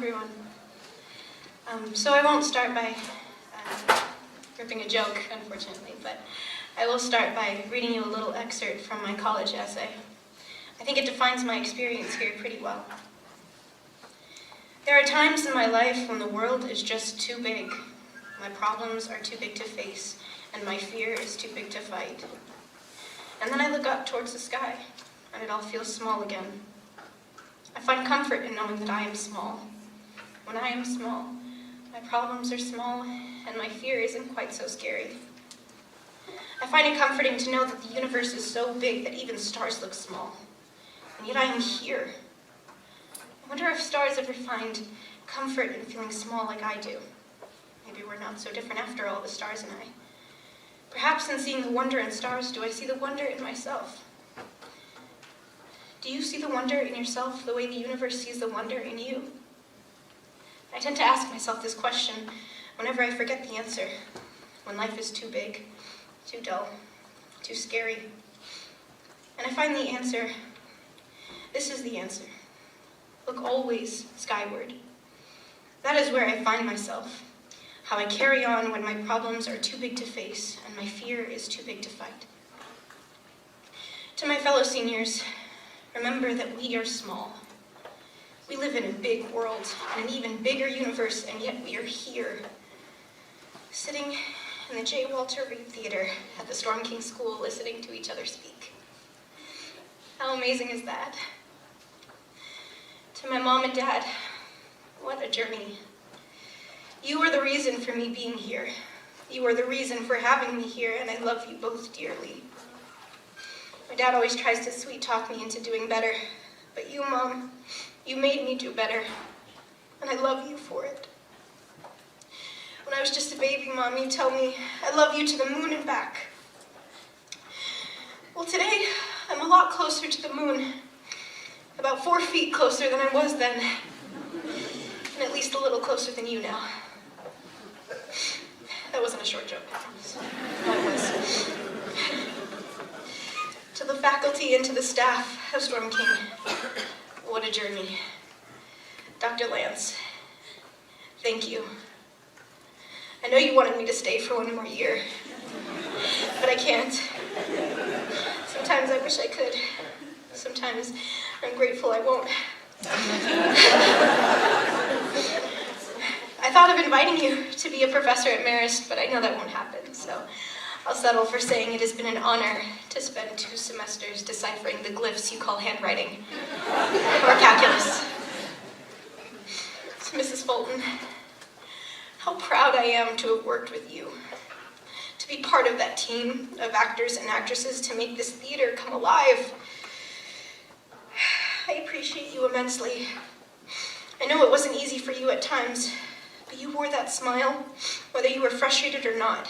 everyone. So I won't start by ripping a joke, unfortunately, but I will start by reading you a little excerpt from my college essay. I think it defines my experience here pretty well. There are times in my life when the world is just too big. My problems are too big to face, and my fear is too big to fight. And then I look up towards the sky, and it all feels small again. I find comfort in knowing that I am small. When I am small, my problems are small, and my fear isn't quite so scary. I find it comforting to know that the universe is so big that even stars look small, and yet I am here. I wonder if stars ever find comfort in feeling small like I do. Maybe we're not so different after all, the stars and I. Perhaps in seeing the wonder in stars, do I see the wonder in myself? Do you see the wonder in yourself the way the universe sees the wonder in you? I tend to ask myself this question whenever I forget the answer, when life is too big, too dull, too scary. And I find the answer, this is the answer. Look always skyward. That is where I find myself, how I carry on when my problems are too big to face and my fear is too big to fight. To my fellow seniors, remember that we are small. We live in a big world, in an even bigger universe, and yet we are here, sitting in the J. Walter Reed Theater at the Storm King School, listening to each other speak. How amazing is that? To my mom and dad, what a journey. You are the reason for me being here. You are the reason for having me here, and I love you both dearly. My dad always tries to sweet talk me into doing better, but you, Mom, you made me do better, and I love you for it. When I was just a baby, Mom, you'd tell me, I love you to the moon and back. Well, today, I'm a lot closer to the moon, about 4 feet closer than I was then, and at least a little closer than you now. That wasn't a short joke, I promise. No, it was. To the faculty and to the staff of Storm King, what a journey. Dr. Lance, thank you. I know you wanted me to stay for one more year, but I can't. Sometimes I wish I could. Sometimes I'm grateful I won't. I thought of inviting you to be a professor at Marist, but I know that won't happen, so I'll settle for saying it has been an honor to spend 2 semesters deciphering the glyphs you call handwriting, or calculus. To Mrs. Fulton, how proud I am to have worked with you, to be part of that team of actors and actresses to make this theater come alive. I appreciate you immensely. I know it wasn't easy for you at times, but you wore that smile, whether you were frustrated or not.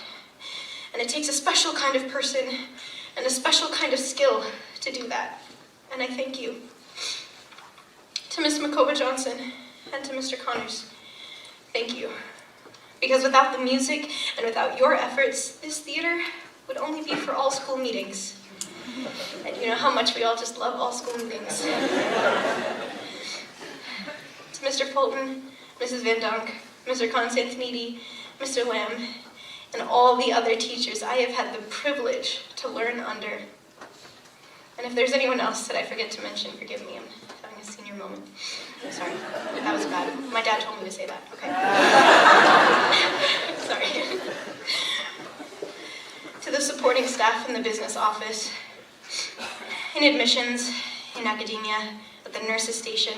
And it takes a special kind of person and a special kind of skill to do that. And I thank you. To Ms. McCova-Johnson and to Mr. Connors, thank you. Because without the music and without your efforts, this theater would only be for all school meetings. And you know how much we all just love all school meetings. To Mr. Fulton, Mrs. Van Dunk, Mr. Constantinides, Mr. Lamb, and all the other teachers I have had the privilege to learn under. And if there's anyone else that I forget to mention, forgive me, I'm having a senior moment. I'm sorry, that was bad. My dad told me to say that, okay. Sorry. To the supporting staff in the business office, in admissions, in academia, at the nurses station,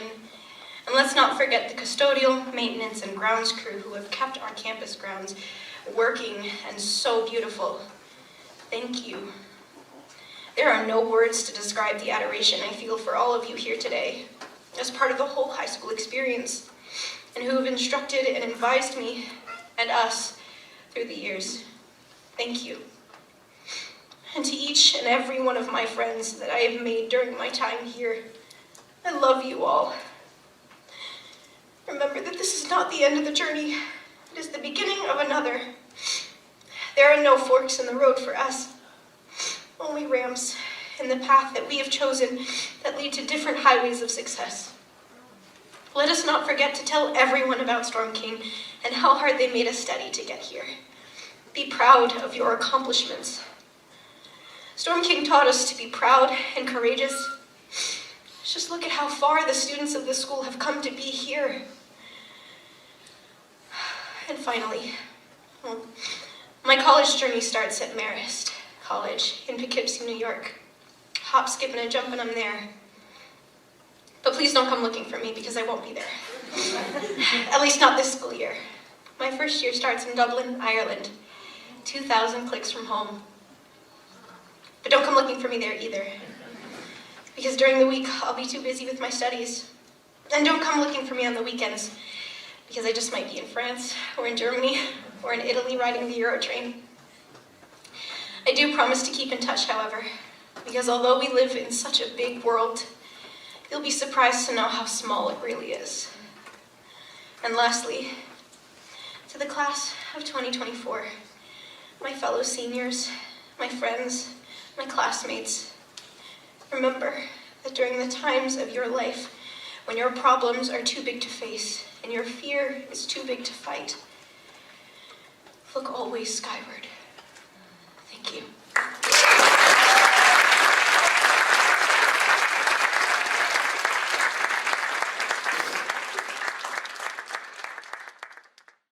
and let's not forget the custodial, maintenance, and grounds crew who have kept our campus grounds working and so beautiful. Thank you. There are no words to describe the adoration I feel for all of you here today, as part of the whole high school experience, and who have instructed and advised me and us through the years. Thank you. And to each and every one of my friends that I have made during my time here, I love you all. Remember that this is not the end of the journey. It is the beginning of another. There are no forks in the road for us, only ramps in the path that we have chosen that lead to different highways of success. Let us not forget to tell everyone about Storm King and how hard they made us study to get here. Be proud of your accomplishments. Storm King taught us to be proud and courageous. Just look at how far the students of this school have come to be here. And finally, my college journey starts at Marist College in Poughkeepsie, New York. Hop, skipping, and jumping, I'm there. But please don't come looking for me because I won't be there. At least not this school year. My first year starts in Dublin, Ireland, 2,000 clicks from home. But don't come looking for me there either, because during the week I'll be too busy with my studies. And don't come looking for me on the weekends, because I just might be in France, or in Germany, or in Italy riding the Euro train. I do promise to keep in touch, however, because although we live in such a big world, you'll be surprised to know how small it really is. And lastly, to the class of 2024, my fellow seniors, my friends, my classmates, remember that during the times of your life when your problems are too big to face and your fear is too big to fight, look always skyward.